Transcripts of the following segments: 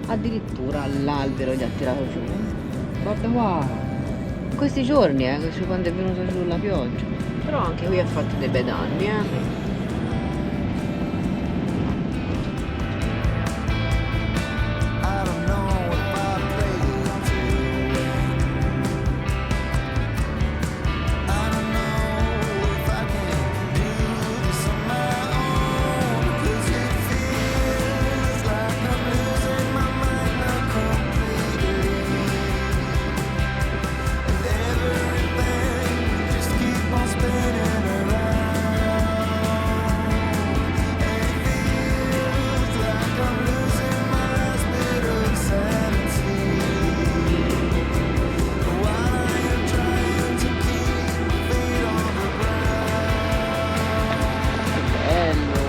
Addirittura l'albero gli ha tirato giù. Guarda qua, in questi giorni, quando è venuta giù la pioggia. Però anche qui ha fatto dei bei danni, I don't know if I played too well. I don't know if I can do this on my own, 'cause it feels like I'm losing my mind now completely. And everything just keep on spinning around. And it feels like I'm losing my last bit of sanity, while I am trying to keep my feet on the ground. bello.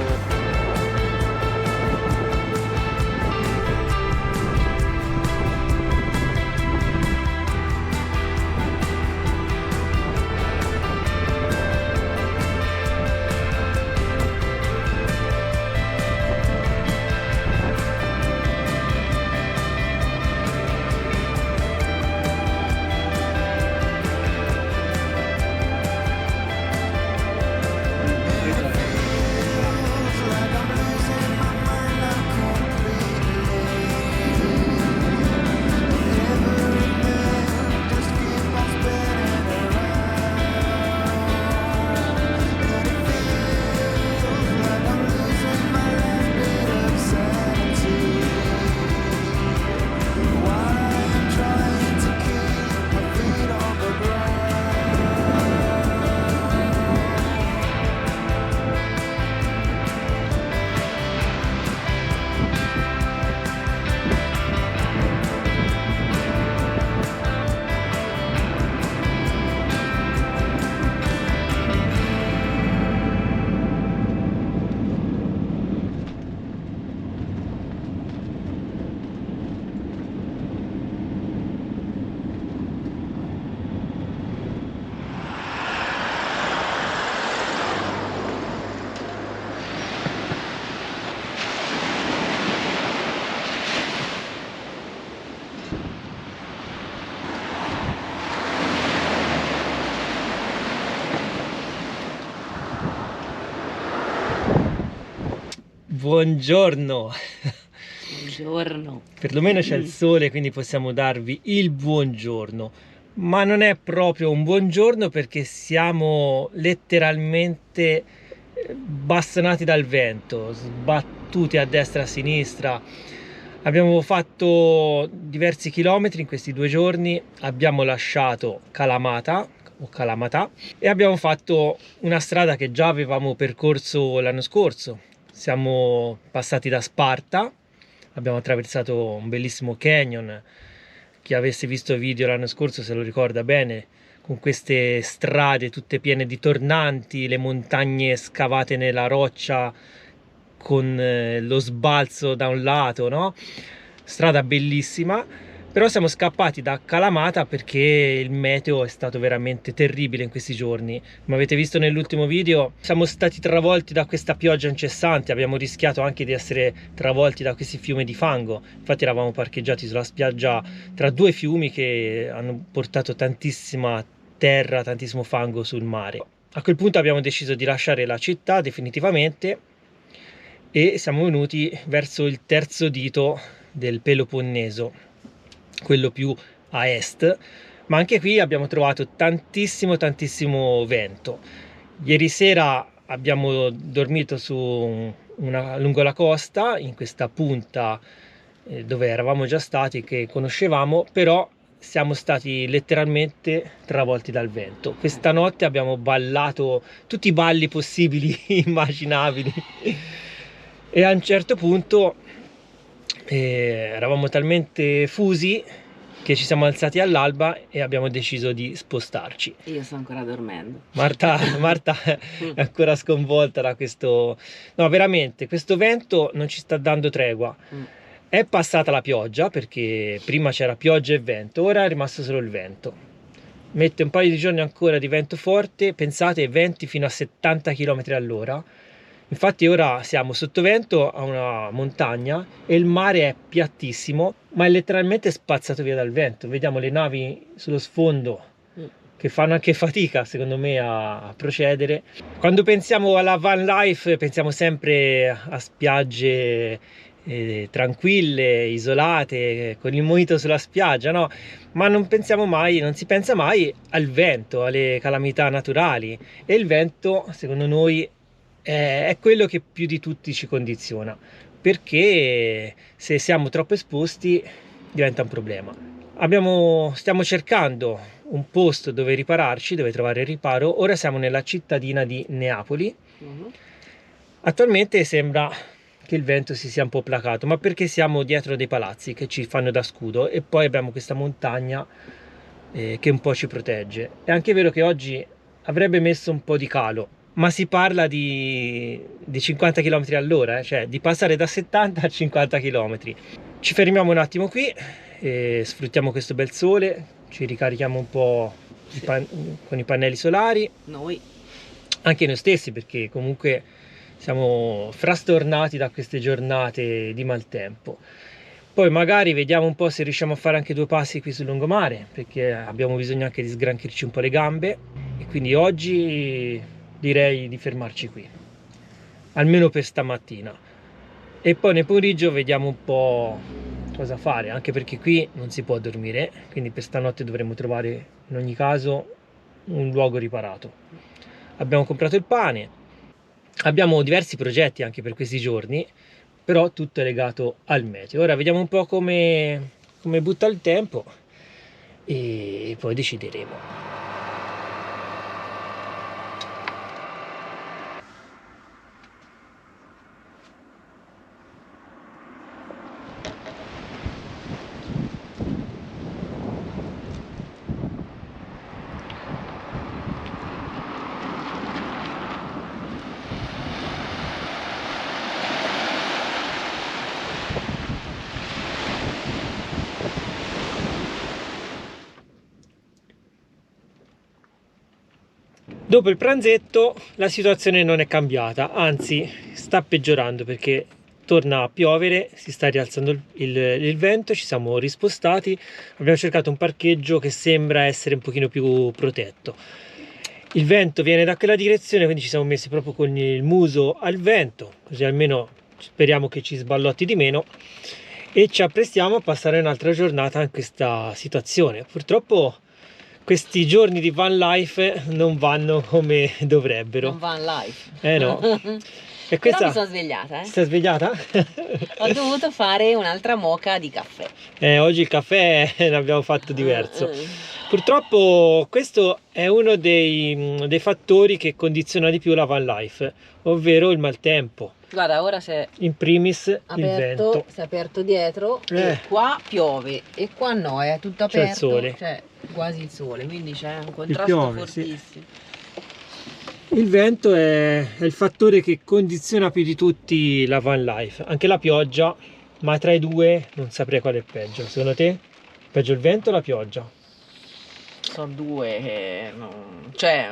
Buongiorno, Buongiorno. perlomeno c'è il sole, quindi possiamo darvi il buongiorno, ma non è proprio un buongiorno perché siamo letteralmente bastonati dal vento, sbattuti a destra e a sinistra. Abbiamo fatto diversi chilometri in questi 2 giorni, abbiamo lasciato Kalamata o Kalamata e abbiamo fatto una strada che già avevamo percorso l'anno scorso. Siamo passati da Sparta, abbiamo attraversato un bellissimo canyon. Chi avesse visto il video l'anno scorso se lo ricorda bene, con queste strade tutte piene di tornanti, le montagne scavate nella roccia con lo sbalzo da un lato, no? Strada bellissima. Però siamo scappati da Kalamata perché il meteo è stato veramente terribile in questi giorni. Come avete visto nell'ultimo video, siamo stati travolti da questa pioggia incessante, abbiamo rischiato anche di essere travolti da questi fiumi di fango. Infatti eravamo parcheggiati sulla spiaggia tra 2 fiumi che hanno portato tantissima terra, tantissimo fango sul mare. A quel punto abbiamo deciso di lasciare la città definitivamente e siamo venuti verso il terzo dito del Peloponneso, quello più a est, ma anche qui abbiamo trovato tantissimo vento. Ieri sera abbiamo dormito lungo la costa, in questa punta dove eravamo già stati, che conoscevamo, però siamo stati letteralmente travolti dal vento. Questa notte abbiamo ballato tutti i balli possibili, immaginabili, e a un certo punto eravamo talmente fusi che ci siamo alzati all'alba e abbiamo deciso di spostarci. Io sto ancora dormendo. Marta è ancora sconvolta da questo... No, veramente, questo vento non ci sta dando tregua. È passata la pioggia, perché prima c'era pioggia e vento, ora è rimasto solo il vento. Mette un paio di giorni ancora di vento forte, pensate, venti fino a 70 km all'ora. Infatti ora siamo sotto vento a una montagna e il mare è piattissimo, ma è letteralmente spazzato via dal vento. Vediamo le navi sullo sfondo che fanno anche fatica, secondo me, a procedere. Quando pensiamo alla van life pensiamo sempre a spiagge tranquille, isolate, con il mojito sulla spiaggia, no? Ma non si pensa mai al vento, alle calamità naturali, e il vento, secondo noi, è quello che più di tutti ci condiziona, perché se siamo troppo esposti diventa un problema. Stiamo cercando un posto dove ripararci, dove trovare il riparo. Ora siamo nella cittadina di Neapoli. Attualmente sembra che il vento si sia un po' placato, ma perché siamo dietro dei palazzi che ci fanno da scudo, e poi abbiamo questa montagna che un po' ci protegge. È anche vero che oggi avrebbe messo un po' di calo, ma si parla di 50 km all'ora, cioè di passare da 70 a 50 km. Ci fermiamo un attimo qui e sfruttiamo questo bel sole, ci ricarichiamo un po' con i pannelli solari, Noi. anche noi stessi, perché comunque siamo frastornati da queste giornate di maltempo. Poi magari vediamo un po' se riusciamo a fare anche 2 passi qui sul lungomare, perché abbiamo bisogno anche di sgranchirci un po' le gambe, e quindi oggi direi di fermarci qui, almeno per stamattina, e poi nel pomeriggio vediamo un po' cosa fare, anche perché qui non si può dormire, quindi per stanotte dovremo trovare in ogni caso un luogo riparato. Abbiamo comprato il pane, abbiamo diversi progetti anche per questi giorni, però tutto è legato al meteo. Ora vediamo un po' come butta il tempo e poi decideremo. Dopo il pranzetto la situazione non è cambiata, anzi sta peggiorando, perché torna a piovere, si sta rialzando il vento, ci siamo rispostati, abbiamo cercato un parcheggio che sembra essere un pochino più protetto. Il vento viene da quella direzione, quindi ci siamo messi proprio con il muso al vento, così almeno speriamo che ci sballotti di meno, e ci apprestiamo a passare un'altra giornata in questa situazione. Purtroppo questi giorni di van life non vanno come dovrebbero. Non van life. No. E Però questa... mi sono svegliata, Si è svegliata? Ho dovuto fare un'altra moka di caffè. Oggi il caffè ne abbiamo fatto diverso. Purtroppo questo è uno dei fattori che condiziona di più la van life, ovvero il maltempo. Guarda, ora si è In primis il aperto, vento. si è aperto dietro e qua piove e qua no, è tutto C'è il aperto. sole. C'è quasi il sole, quindi c'è un contrasto piove, sì. fortissimo. Il vento è il fattore che condiziona più di tutti la van life, anche la pioggia, ma tra i due non saprei quale è peggio. Secondo te? Peggio il vento o la pioggia? Sono due, cioè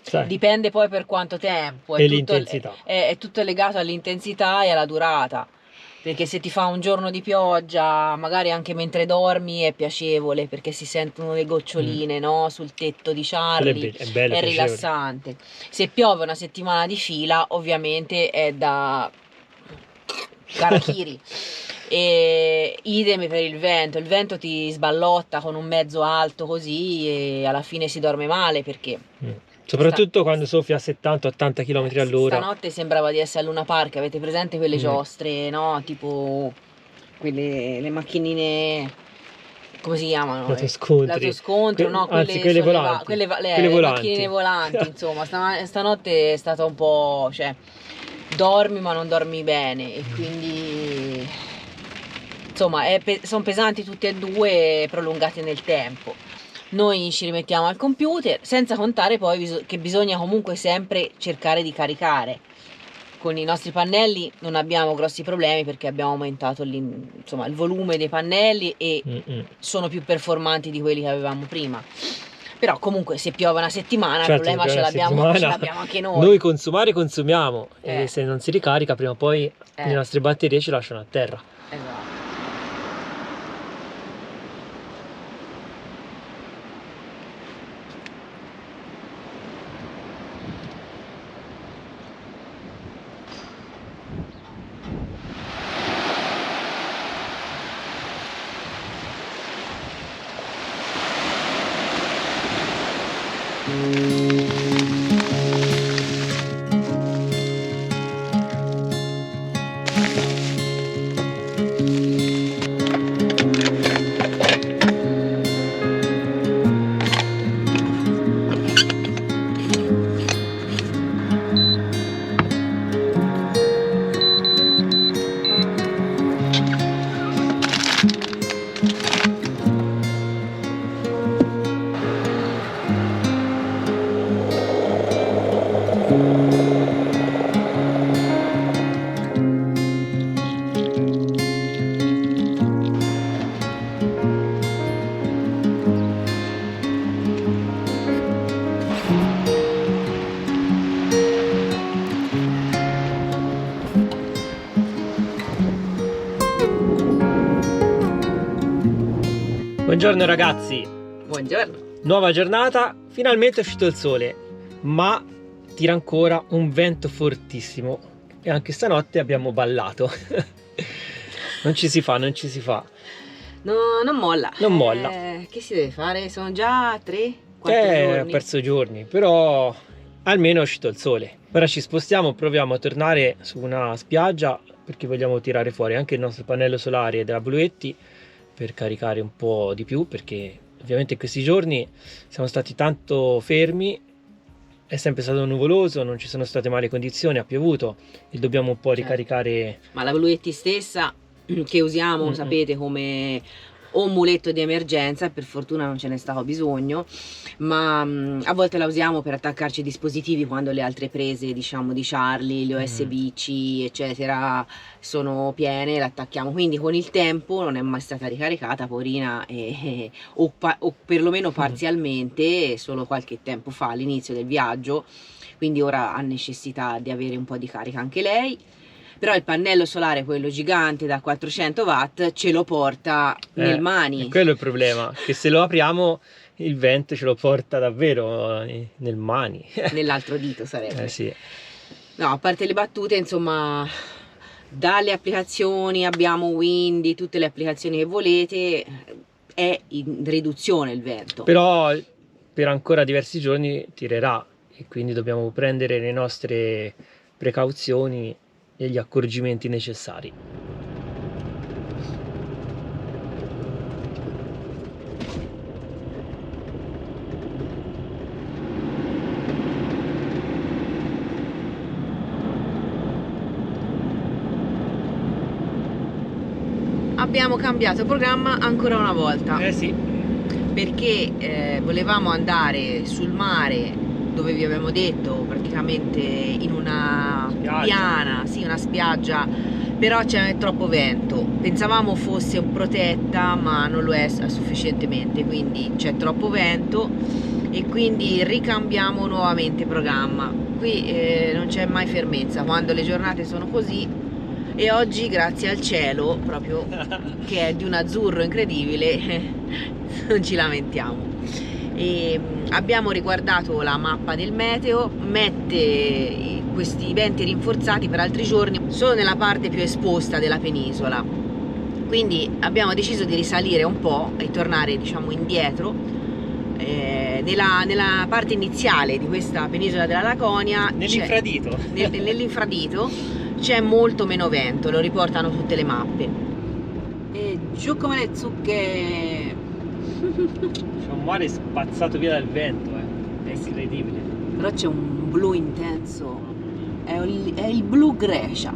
Sai, dipende poi per quanto tempo. E l'intensità. È tutto legato all'intensità e alla durata. Perché se ti fa un giorno di pioggia, magari anche mentre dormi è piacevole, perché si sentono le goccioline, no? Sul tetto di Charlie, è bello, è piacevole. rilassante. Se piove una settimana di fila, ovviamente è da Karakiri. E idem per il vento ti sballotta con un mezzo alto così e alla fine si dorme male, perché Soprattutto quando soffia a 70-80 km all'ora. stanotte sembrava di essere a Luna Park. Avete presente quelle giostre, no? Tipo le macchinine, come si chiamano? Latoscontri, no? Anzi, quelle volanti. Le volanti. macchinine volanti, insomma. Stanotte è stata un po', cioè, dormi ma non dormi bene, e quindi insomma sono pesanti tutti e due, prolungati nel tempo. Noi ci rimettiamo al computer, senza contare poi che bisogna comunque sempre cercare di caricare. Con i nostri pannelli non abbiamo grossi problemi, perché abbiamo aumentato il volume dei pannelli e sono più performanti di quelli che avevamo prima. Però comunque se piove una settimana il Certo, problema per ce una l'abbiamo, settimana anche noi. noi consumare consumiamo Eh. e se non si ricarica prima o poi le nostre batterie ci lasciano a terra. Esatto. Buongiorno ragazzi, Buongiorno. nuova giornata, finalmente è uscito il sole, ma tira ancora un vento fortissimo e anche stanotte abbiamo ballato. Non ci si fa. No, non molla. Non molla. Che si deve fare? Sono già 3-4 Ho giorni. perso giorni, però almeno è uscito il sole. Ora ci spostiamo, proviamo a tornare su una spiaggia perché vogliamo tirare fuori anche il nostro pannello solare della Bluetti per caricare un po' di più, perché ovviamente in questi giorni siamo stati tanto fermi, è sempre stato nuvoloso, non ci sono state male condizioni, ha piovuto e dobbiamo un po' Certo. ricaricare. Ma la Bluetti stessa che usiamo, sapete, come o un muletto di emergenza, per fortuna non ce n'è stato bisogno, ma a volte la usiamo per attaccarci ai dispositivi quando le altre prese, diciamo, di Charlie, le USB-C, eccetera, sono piene, la attacchiamo. Quindi con il tempo non è mai stata ricaricata, poverina, o perlomeno parzialmente, solo qualche tempo fa, all'inizio del viaggio, quindi ora ha necessità di avere un po' di carica anche lei. Però il pannello solare, quello gigante da 400 watt, ce lo porta nel mani. E quello è il problema, che se lo apriamo il vento ce lo porta davvero nel mani. Nell'altro dito sarebbe. Sì. No, a parte le battute, insomma, dalle applicazioni abbiamo Windy, tutte le applicazioni che volete, è in riduzione il vento. Però per ancora diversi giorni tirerà e quindi dobbiamo prendere le nostre precauzioni e gli accorgimenti necessari. Abbiamo cambiato programma ancora una volta. Sì. Perché volevamo andare sul mare, dove vi abbiamo detto, praticamente in una piana, sì, una spiaggia, però c'è troppo vento. Pensavamo fosse protetta, ma non lo è sufficientemente, quindi c'è troppo vento e quindi ricambiamo nuovamente programma. Qui non c'è mai fermezza quando le giornate sono così. E oggi, grazie al cielo, proprio che è di un azzurro incredibile, non ci lamentiamo. E abbiamo riguardato la mappa del meteo, mette questi venti rinforzati per altri giorni solo nella parte più esposta della penisola. Quindi abbiamo deciso di risalire un po' e tornare, diciamo, indietro. Nella parte iniziale di questa penisola della Laconia, Nell'infradito. nell'infradito c'è molto meno vento, lo riportano tutte le mappe. E giù come le zucche. C'è un mare spazzato via dal vento, è incredibile. Però c'è un blu intenso, è il blu Grecia.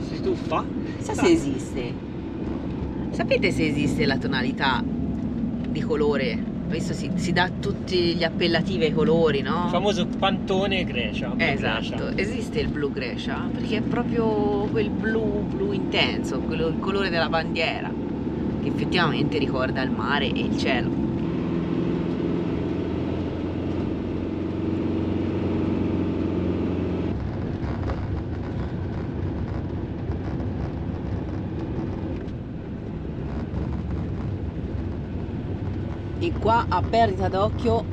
Si tuffa? Sa se esiste. Sapete se esiste la tonalità di colore? Visto si dà tutti gli appellativi ai colori, no? Il famoso pantone Grecia. Esatto, Grecia. esiste il blu Grecia, perché è proprio quel blu intenso, il colore della bandiera, che effettivamente ricorda il mare e il cielo. E qua a perdita d'occhio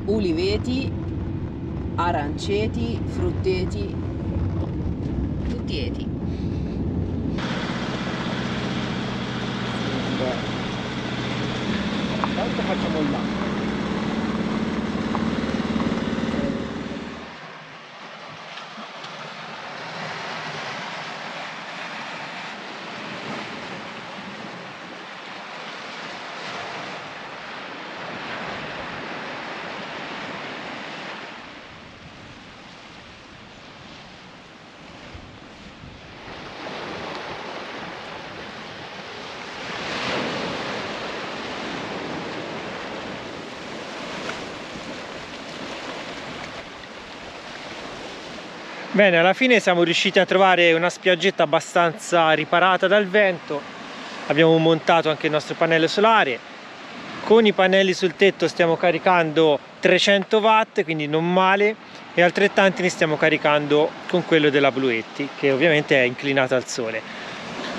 uliveti, aranceti, frutteti, tutti eti. Tanto facciamo il lago. Bene, alla fine siamo riusciti a trovare una spiaggetta abbastanza riparata dal vento. Abbiamo montato anche il nostro pannello solare. Con i pannelli sul tetto stiamo caricando 300 watt, quindi non male, e altrettanti ne stiamo caricando con quello della Bluetti, che ovviamente è inclinato al sole.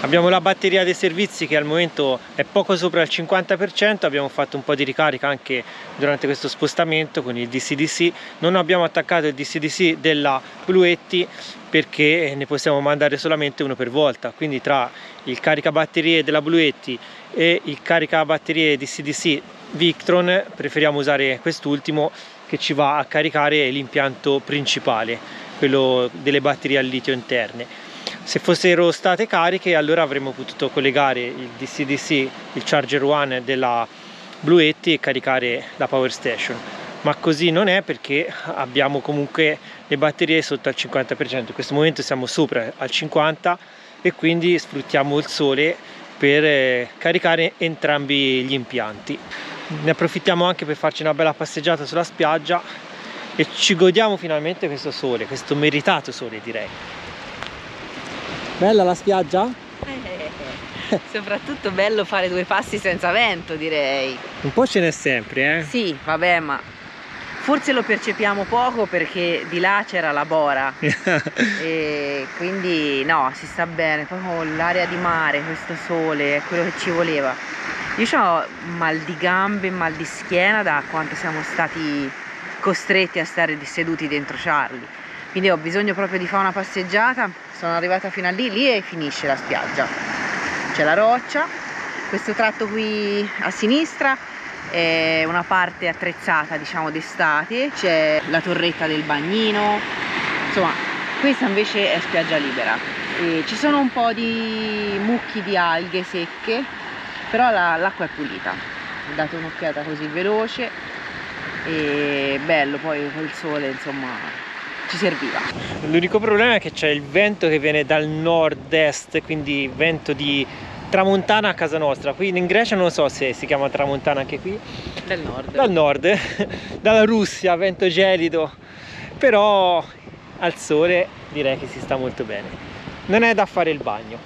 Abbiamo la batteria dei servizi che al momento è poco sopra il 50%, abbiamo fatto un po' di ricarica anche durante questo spostamento con il DC-DC. Non abbiamo attaccato il DC-DC della Bluetti perché ne possiamo mandare solamente uno per volta, quindi tra il caricabatterie della Bluetti e il caricabatterie DC-DC Victron preferiamo usare quest'ultimo, che ci va a caricare l'impianto principale, quello delle batterie al litio interne. Se fossero state cariche allora avremmo potuto collegare il DC-DC, il Charger One della Bluetti, e caricare la Power Station, ma così non è perché abbiamo comunque le batterie sotto al 50%. In questo momento siamo sopra al 50% e quindi sfruttiamo il sole per caricare entrambi gli impianti. Ne approfittiamo anche per farci una bella passeggiata sulla spiaggia e ci godiamo finalmente questo sole, questo meritato sole, direi. Bella la spiaggia? Soprattutto bello fare due passi senza vento, direi. Un po' ce n'è sempre, Sì, vabbè, ma forse lo percepiamo poco perché di là c'era la Bora e quindi no, si sta bene, proprio l'area di mare, questo sole, è quello che ci voleva. Io ho mal di gambe, mal di schiena da quanto siamo stati costretti a stare seduti dentro Charlie, quindi ho bisogno proprio di fare una passeggiata. Sono arrivata fino a lì e finisce la spiaggia, c'è la roccia, questo tratto qui a sinistra è una parte attrezzata, diciamo, d'estate, c'è la torretta del bagnino, insomma questa invece è spiaggia libera e ci sono un po' di mucchi di alghe secche, però l'acqua è pulita. Ho dato un'occhiata così veloce e bello, poi col sole insomma ci serviva. L'unico problema è che c'è il vento che viene dal nord-est, quindi vento di tramontana a casa nostra. Qui in Grecia non so se si chiama tramontana anche qui. Del nord. Dal nord, dalla Russia, vento gelido, però al sole direi che si sta molto bene. Non è da fare il bagno,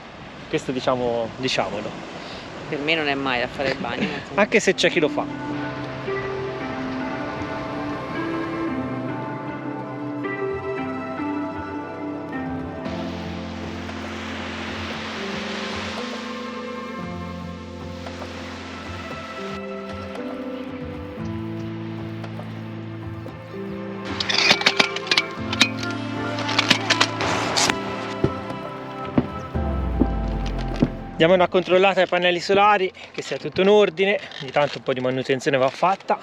questo diciamolo. Per me non è mai da fare il bagno. Anche se c'è chi lo fa. Diamo una controllata ai pannelli solari, che sia tutto in ordine, ogni tanto un po' di manutenzione va fatta.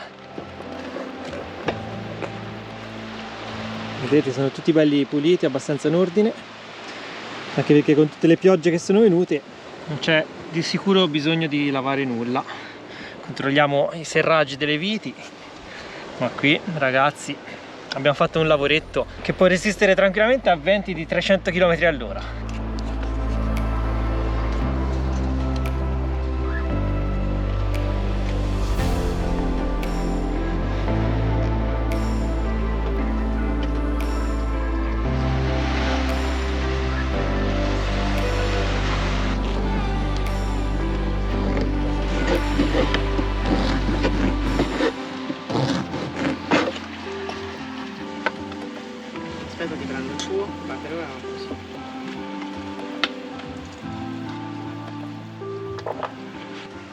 Vedete, sono tutti belli puliti, abbastanza in ordine, anche perché con tutte le piogge che sono venute non c'è di sicuro bisogno di lavare nulla. Controlliamo i serraggi delle viti, ma qui ragazzi abbiamo fatto un lavoretto che può resistere tranquillamente a venti di 300 km all'ora. Aspetta, ti prendo il suo, ma per ora non posso.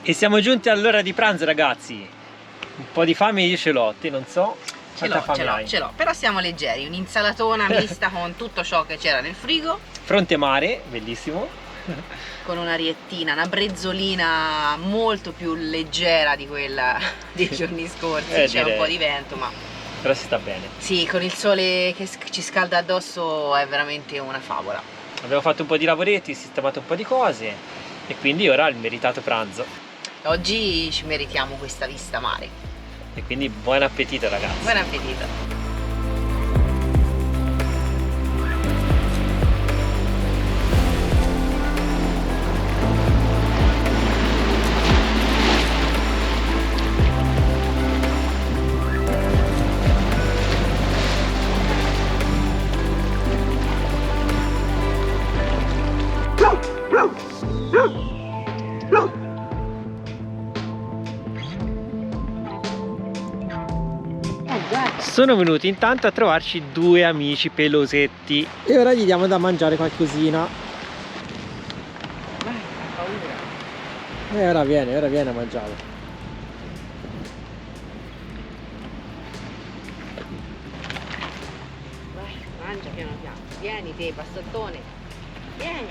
E siamo giunti all'ora di pranzo, ragazzi. Un po' di fame io ce l'ho, te non so Ce quanta l'ho, fame ce l'ho, hai. ce l'ho. Però siamo leggeri, un'insalatona mista con tutto ciò che c'era nel frigo, Fronte mare, bellissimo. con una riettina, una brezzolina molto più leggera di quella dei giorni scorsi. C'è direi. un po' di vento, ma Però si sta bene. sì, con il sole che ci scalda addosso è veramente una favola. Abbiamo fatto un po' di lavoretti, sistemato un po' di cose e quindi ora il meritato pranzo. Oggi ci meritiamo questa vista mare. E quindi buon appetito ragazzi. Buon appetito! Sono venuti intanto a trovarci due amici pelosetti e ora gli diamo da mangiare qualcosina. Vai, fa paura! E ora viene a mangiare. Vai, mangia piano piano. Vieni te, passattone. Vieni.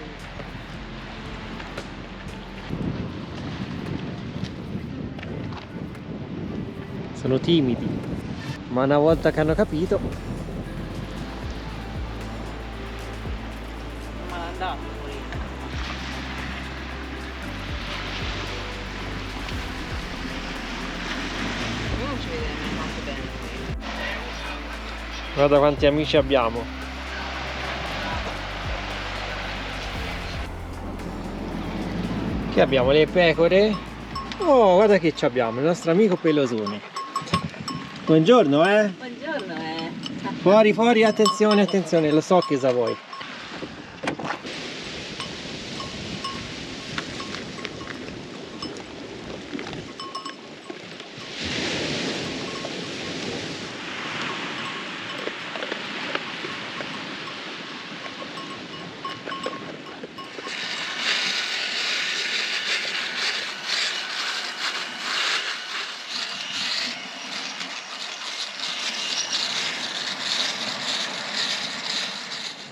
Sono timidi, ma una volta che hanno capito. Malandato, poi. Non ci vede nemmeno molto bene. Guarda quanti amici abbiamo. Che abbiamo? Le pecore? Oh, guarda che ci abbiamo, il nostro amico pelosone. Buongiorno, Buongiorno, Fuori, fuori, attenzione, attenzione, lo so che sa voi.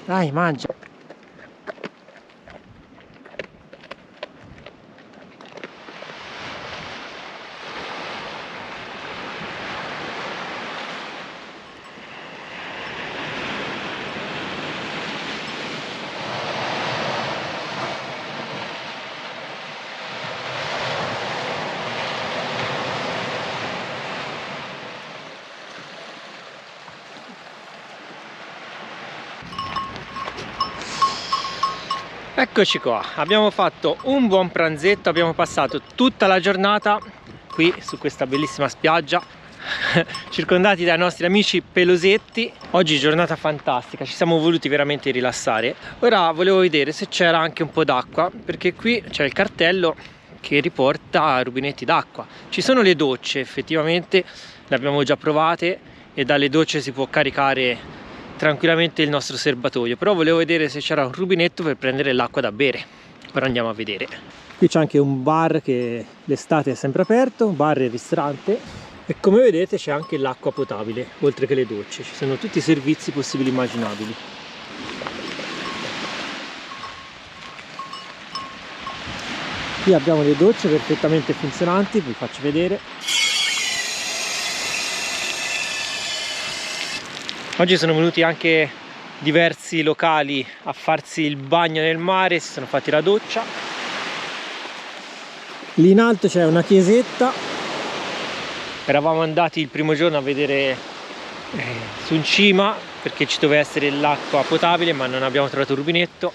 Dai, mangia. Eccoci qua, abbiamo fatto un buon pranzetto, abbiamo passato tutta la giornata qui su questa bellissima spiaggia circondati dai nostri amici pelosetti. Oggi giornata fantastica, ci siamo voluti veramente rilassare. Ora volevo vedere se c'era anche un po' d'acqua, perché qui c'è il cartello che riporta rubinetti d'acqua. Ci sono le docce, effettivamente le abbiamo già provate e dalle docce si può caricare tranquillamente il nostro serbatoio, però volevo vedere se c'era un rubinetto per prendere l'acqua da bere. Ora andiamo a vedere. Qui c'è anche un bar che l'estate è sempre aperto, bar e ristorante, e come vedete c'è anche l'acqua potabile, oltre che le docce. Ci sono tutti i servizi possibili e immaginabili. Qui abbiamo le docce perfettamente funzionanti, vi faccio vedere. Oggi sono venuti anche diversi locali a farsi il bagno nel mare, si sono fatti la doccia. Lì in alto c'è una chiesetta. Eravamo andati il primo giorno a vedere su in cima perché ci doveva essere l'acqua potabile, ma non abbiamo trovato il rubinetto.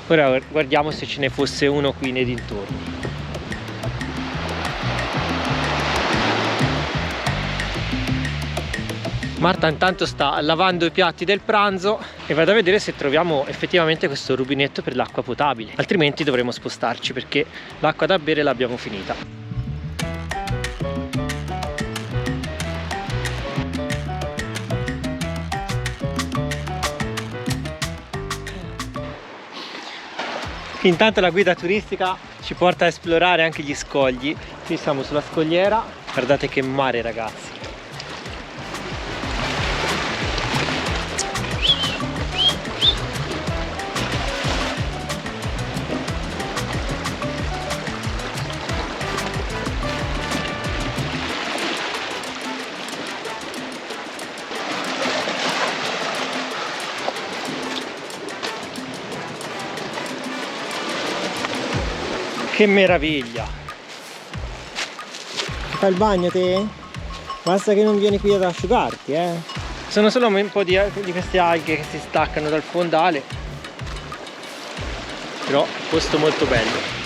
Ora guardiamo se ce ne fosse uno qui nei dintorni. Marta intanto sta lavando i piatti del pranzo e vado a vedere se troviamo effettivamente questo rubinetto per l'acqua potabile, altrimenti dovremo spostarci perché l'acqua da bere l'abbiamo finita. Intanto la guida turistica ci porta a esplorare anche gli scogli. Qui siamo sulla scogliera Guardate che mare, ragazzi. Che meraviglia! Fai il bagno te? Basta che non vieni qui ad asciugarti, eh. Sono solo un po' di queste alghe che si staccano dal fondale, però posto molto bello.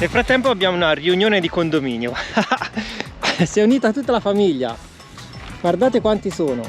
Nel frattempo abbiamo una riunione di condominio. Si è unita tutta la famiglia. Guardate quanti sono.